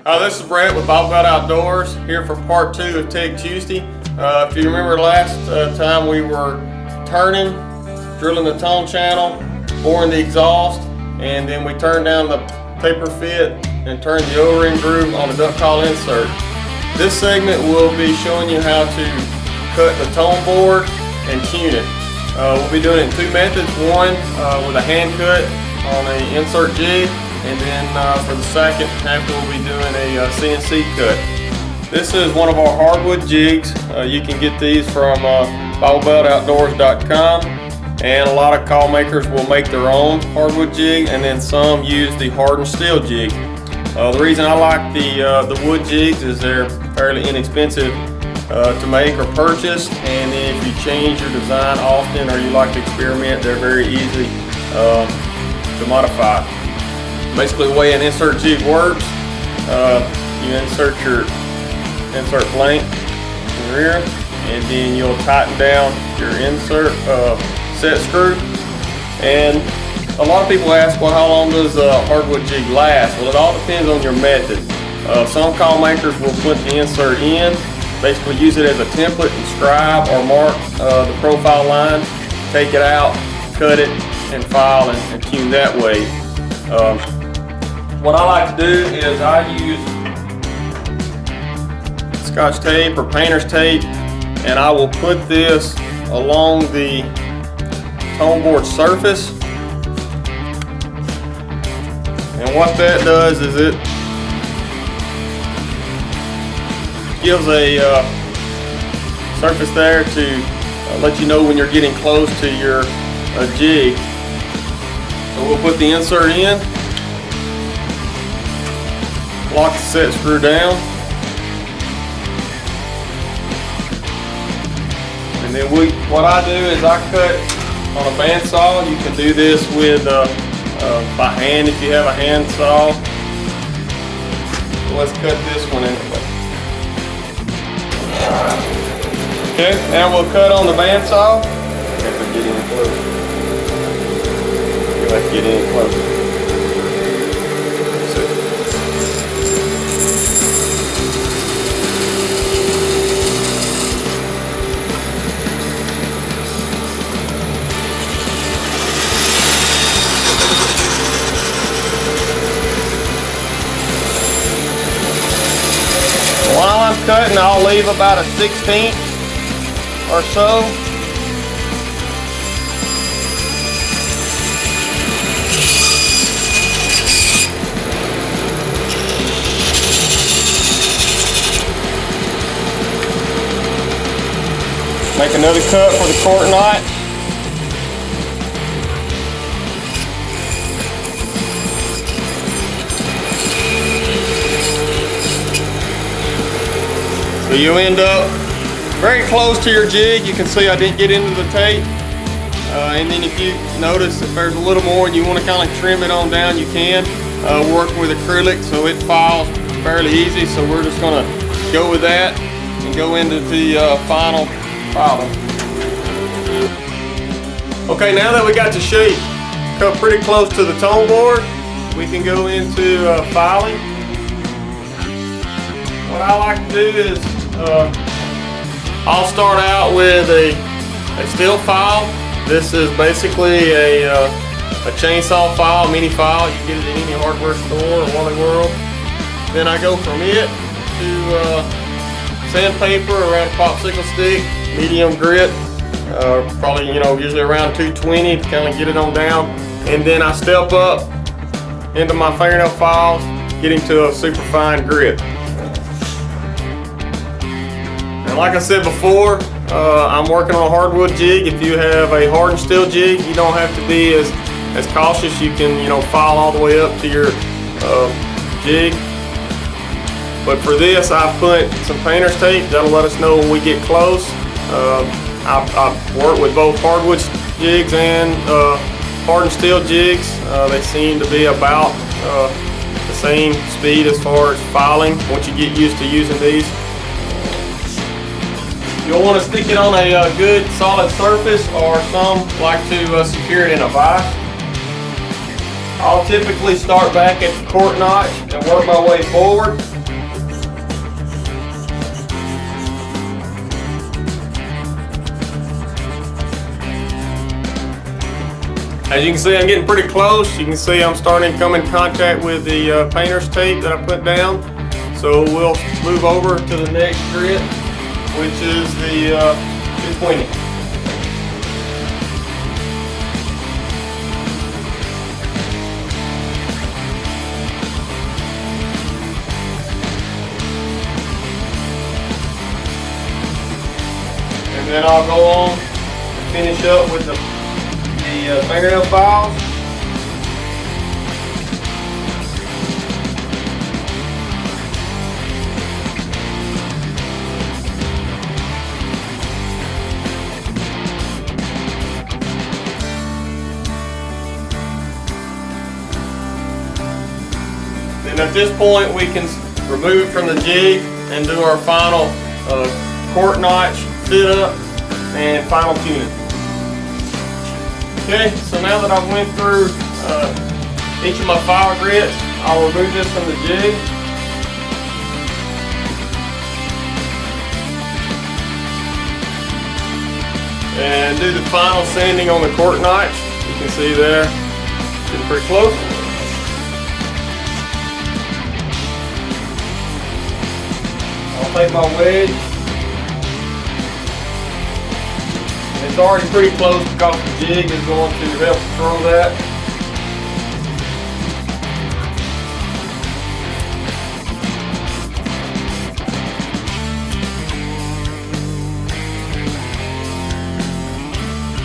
This is Brett with Bible Belt Outdoors here for part 2 of TIG Tuesday. If you remember last time we were turning, drilling the tone channel, boring the exhaust, and then we turned down the taper fit and turned the O-ring groove on the duck call insert. This segment will be showing you how to cut the tone board and tune it. We'll be doing it in 2 methods. One with a hand cut on an insert jig, and then for the second half we'll be doing a CNC cut. This is one of our hardwood jigs. You can get these from BibleBeltOutdoors.com, and a lot of call makers will make their own hardwood jig, and then some use the hardened steel jig. The reason I like the wood jigs is they're fairly inexpensive to make or purchase, and then if you change your design often or you like to experiment, they're very easy to modify. Basically, the way an insert jig works, you insert your insert blank in the rear, and then you'll tighten down your insert set screw. And a lot of people ask, well, how long does a hardwood jig last? Well, it all depends on your method. Some call makers will put the insert in, basically use it as a template and scribe or mark the profile line, take it out, cut it, and file and tune that way. What I like to do is I use Scotch tape or painter's tape, and I will put this along the tone board surface. And what that does is it gives a surface there to let you know when you're getting close to your jig. So we'll put the insert in, lock the set screw down, and then what I do is I cut on a bandsaw. You can do this with by hand if you have a hand saw. So let's cut this one anyway. Okay, now we'll cut on the bandsaw. Have to get in close. You have to get in close. While I'm cutting, I'll leave about a 1/16 or so. Make another cut for the cork knot. So you end up very close to your jig. You can see I didn't get into the tape. And then if you notice if there's a little more and you want to kind of trim it on down, you can. Work with acrylic so it files fairly easy. So we're just going to go with that and go into the final filing. Okay, now that we got the shape cut pretty close to the tone board, we can go into filing. What I like to do is I'll start out with a steel file. This is basically a chainsaw file, mini file. You can get it in any hardware store or Wally World. Then I go from it to sandpaper around a popsicle stick, medium grit, probably usually around 220 to kind of get it on down. And then I step up into my fingernail files, getting to a super fine grit. And like I said before, I'm working on a hardwood jig. If you have a hardened steel jig, you don't have to be as cautious. You can file all the way up to your jig. But for this, I put some painter's tape. That'll let us know when we get close. I've worked with both hardwood jigs and hardened steel jigs. They seem to be about the same speed as far as filing once you get used to using these. You'll want to stick it on a good solid surface, or some like to secure it in a vise. I'll typically start back at the cork notch and work my way forward. As you can see, I'm getting pretty close. You can see I'm starting to come in contact with the painter's tape that I put down. So we'll move over to the next grit, which is the 220. And then I'll go on and finish up with the fingernail files. And at this point we can remove from the jig and do our final cork notch fit up and final tuning. Okay, so now that I've went through each of my file grits, I'll remove this from the jig. And do the final sanding on the cork notch. You can see there, getting pretty close. I'll take my wedge. It's already pretty close because the jig is going to help control that.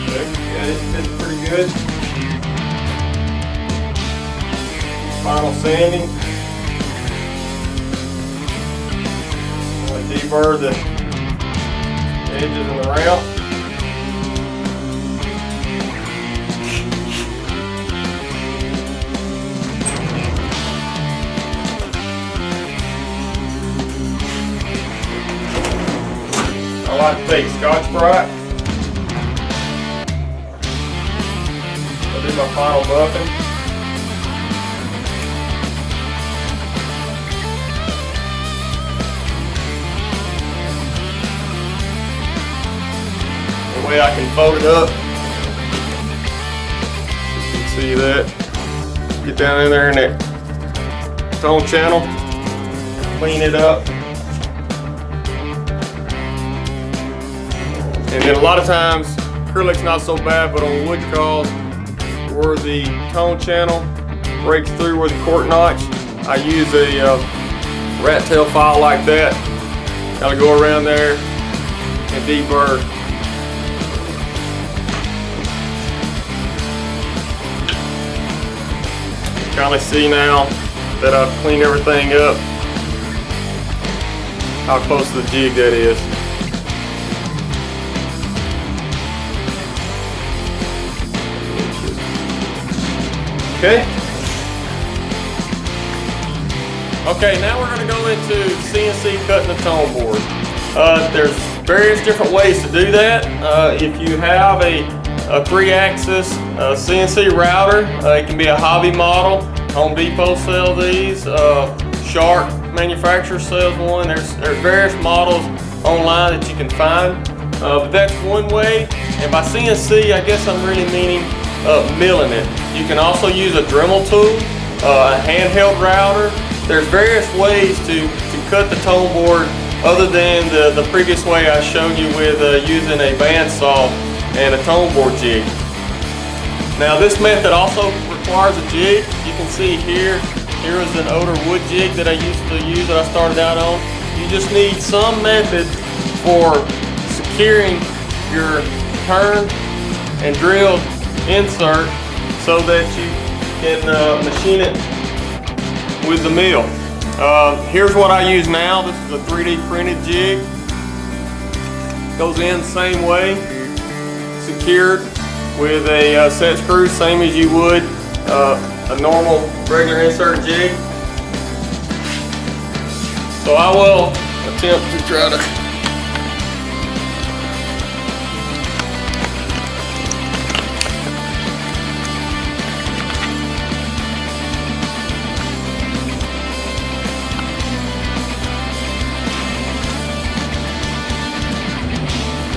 Okay, yeah, it fits pretty good. Final sanding. Deburr the edges and the round. I like to take Scotch-Brite. I'll do my final buffing. That way I can fold it up. You can see that. Get down in there in that tone channel. Clean it up. And then a lot of times, acrylic's not so bad, but on wood cause, where the tone channel breaks through where the cork notch, I use a rat tail file like that. Gotta go around there and deburr. Kind of see now that I've cleaned everything up, how close to the jig that is. Okay. Okay, now we're going to go into CNC cutting the tone board. There's various different ways to do that. If you have a 3-axis CNC router, it can be a hobby model. Home Depot sells these. Shark manufacturer sells one. There's various models online that you can find. But that's one way. And by CNC, I guess I'm really meaning milling it. You can also use a Dremel tool, a handheld router. There's various ways to cut the tone board other than the previous way I showed you with using a bandsaw and a tone board jig. Now this method also requires a jig. You can see here is an older wood jig that I used to use, that I started out on. You just need some method for securing your turned and drilled insert so that you can machine it with the mill. Here's what I use now. This is a 3D printed jig. Goes in the same way, secured with a set screw, same as you would a normal regular insert jig. So I will attempt to try to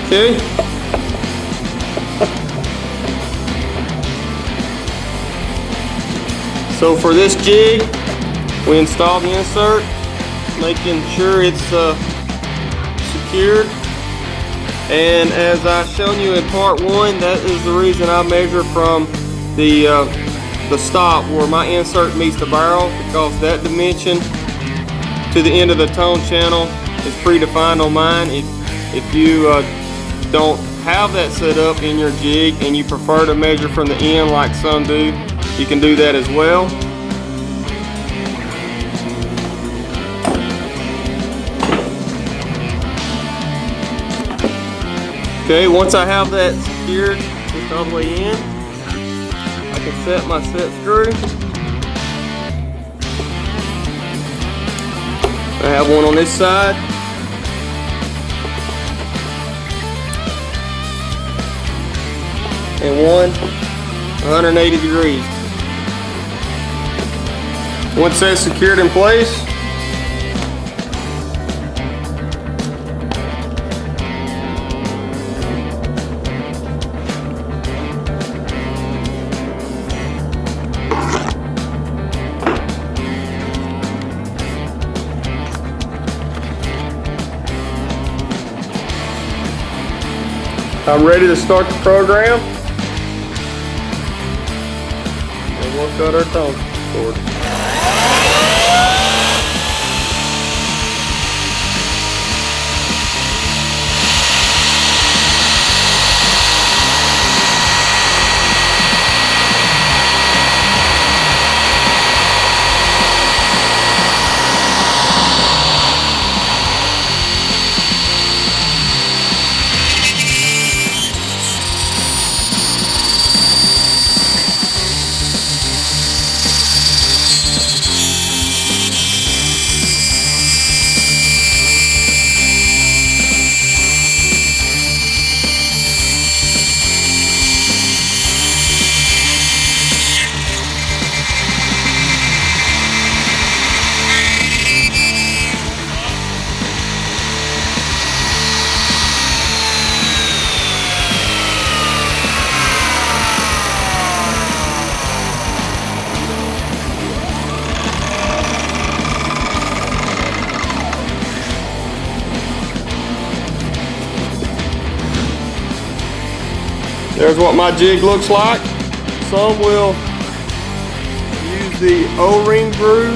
okay. So for this jig, we install the insert, making sure it's secured. And as I shown you in part 1, that is the reason I measure from the stop where my insert meets the barrel, because that dimension to the end of the tone channel is predefined on mine. If you don't have that set up in your jig and you prefer to measure from the end like some do, you can do that as well. Okay, once I have that secured just all the way in, I can set my set screw. I have one on this side. And one 180 degrees. Once that's secured in place, I'm ready to start the program. And we'll cut our tone cord. There's what my jig looks like. Some will use the O-ring groove,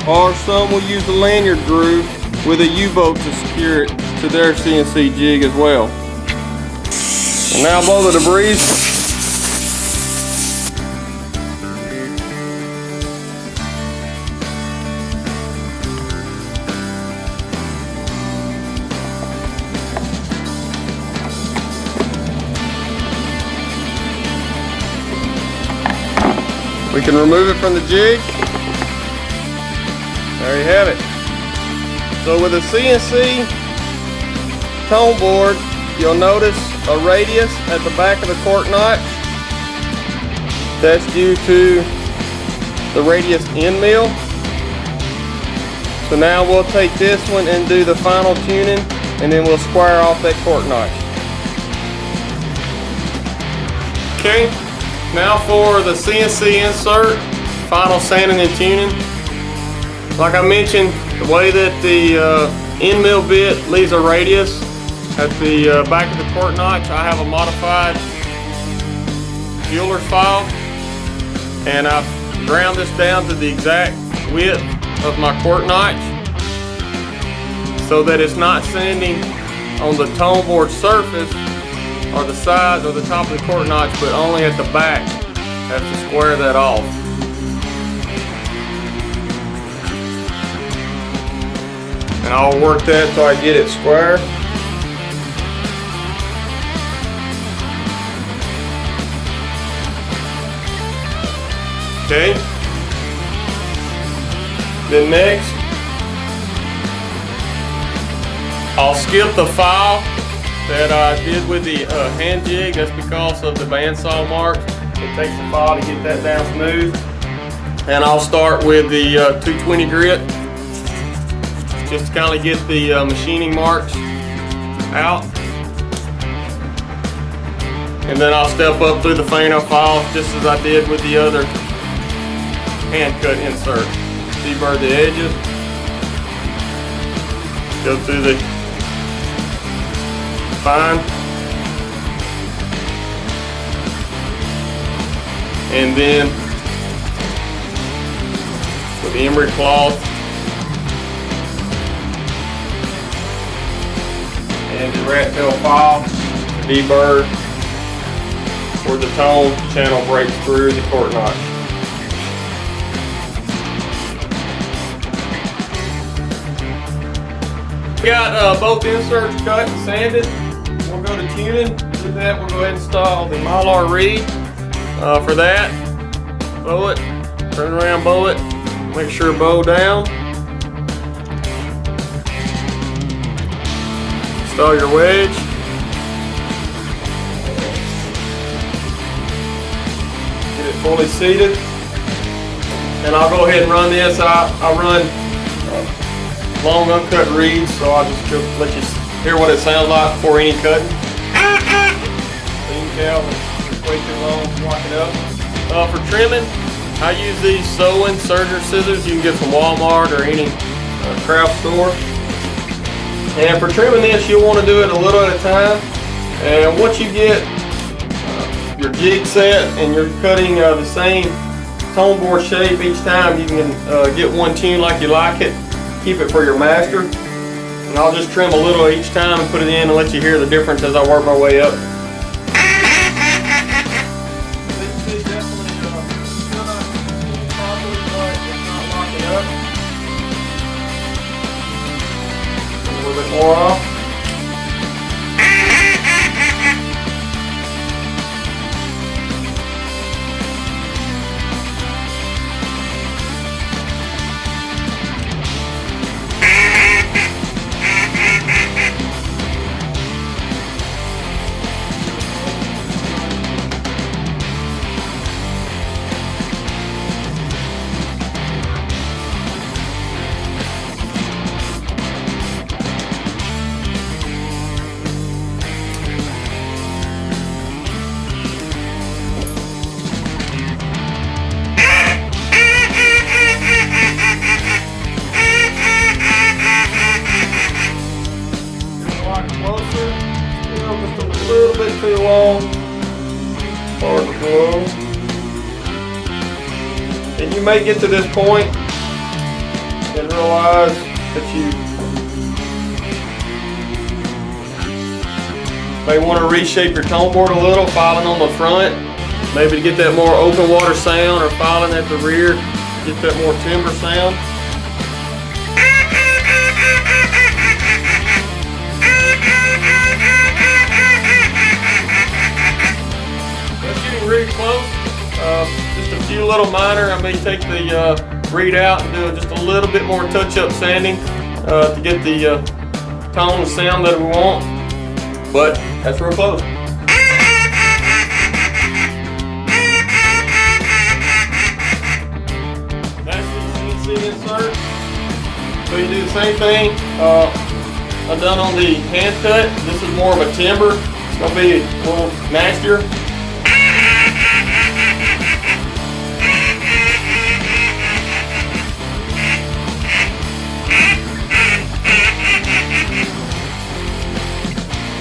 or some will use the lanyard groove with a U-bolt to secure it to their CNC jig as well. And now blow the debris. We can remove it from the jig. There you have it. So with a CNC tone board, you'll notice a radius at the back of the cork notch. That's due to the radius end mill. So now we'll take this one and do the final tuning, and then we'll square off that cork notch. Okay. Now for the CNC insert, final sanding and tuning. Like I mentioned, the way that the end mill bit leaves a radius at the back of the cork notch, I have a modified jeweler's file, and I've ground this down to the exact width of my cork notch so that it's not sanding on the tone board surface or the sides or the top of the cork notch, but only at the back. Have to square that off. And I'll work that till I get it square. Okay. Then next, I'll skip the file that I did with the hand jig. That's because of the bandsaw marks. It takes a file to get that down smooth. And I'll start with the 220 grit, just to kind of get the machining marks out. And then I'll step up through the Fano files just as I did with the other hand cut insert. Deburr the edges. Go through the fine. And then with the emery cloth and the rat tail file, deburr where the tone channel breaks through the cork notch. We got both inserts cut and sanded. We'll go to tuning. To do that, we'll go ahead and install the Mylar reed. For that, bow it, turn around, bow it, make sure bow down. Install your wedge. Get it fully seated. And I'll go ahead and run this. I run long uncut reeds, so I'll just let you hear what it sounds like before any cutting. So you can tell it's way too long to lock it up. For trimming, I use these sewing serger scissors you can get from Walmart or any craft store. And for trimming this, you'll want to do it a little at a time. And once you get your jig set and you're cutting the same tone board shape each time, you can get one tune like you like it. Keep it for your master. And I'll just trim a little each time and put it in and let you hear the difference as I work my way up. A little bit more off. Just a little bit too long, hard to blow. And you may get to this point and realize that you may want to reshape your tone board a little, filing on the front, maybe to get that more open water sound, or filing at the rear, get that more timber sound. Really close, just a few little minor. I may take the reed out and do just a little bit more touch-up sanding to get the tone and sound that we want, but that's real close. That's the CNC insert. So you do the same thing I've done on the hand cut. This is more of a timber. It's going to be a little nastier.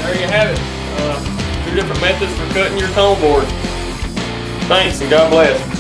There you have it. Two different methods for cutting your tone board. Thanks and God bless.